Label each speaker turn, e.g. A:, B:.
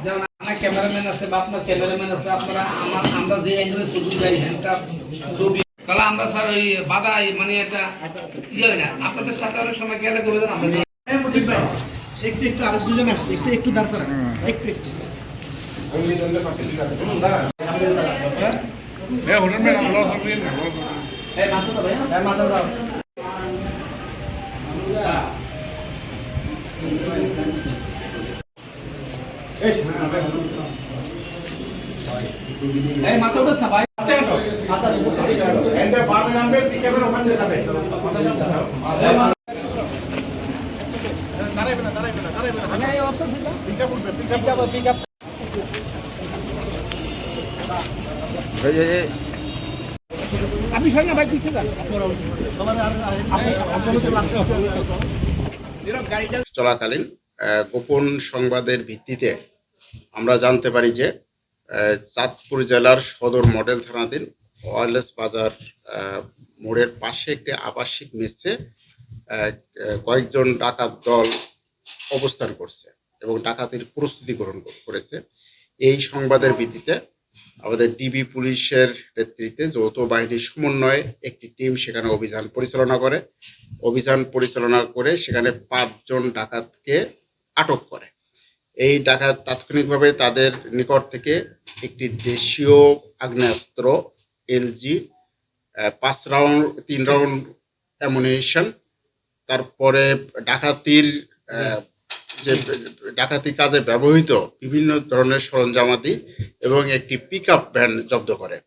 A: যেমন আমার ক্যামেরাম্যান আছে বা আপনার ক্যামেরাম্যান আছে, আপনারা আমরা যে অ্যাঙ্গেলে ছবি যাই হ্যান্ডকাপ ছবি, তাহলে আমরা স্যার ওই বাধা মানে একটা ইয়ে হয় না। আপনাদের সাথে অনেক সময় গেলে করবে আমরা
B: একটু একটু আরো দুজন আসছে, একটু একটু দাঁড় করান, একটু একটু
A: মাথা বেশ না ভাই, আপনি সঙ্গে ভাই পিছিয়ে যান।
C: চলাকালীন গোপন সংবাদের ভিত্তিতে আমরা জানতে পারি যে চাঁদপুর জেলার সদর মডেল থানাধীন ওয়ারলেস বাজার মোড়ের পাশে একটি আবাসিক মেসে কয়েকজন ডাকাত দল অবস্থান করছে এবং ডাকাতির প্রস্তুতি গ্রহণ করেছে। এই সংবাদের ভিত্তিতে আমাদের ডিবি পুলিশের নেতৃত্বে যৌথ বাহিনীর সমন্বয়ে একটি টিম সেখানে অভিযান পরিচালনা করে সেখানে 5 জন ডাকাতকে আটক করে। এই ডাকাত তাৎক্ষণিকভাবে তাদের নিকট থেকে একটি দেশীয় আগ্নেয়াস্ত্র এলজি 3 রাউন্ড অ্যামুনিশন, তারপরে ডাকাতি কাজে ব্যবহৃত বিভিন্ন ধরনের সরঞ্জামাদি এবং একটি পিকআপ ভ্যান জব্দ করে।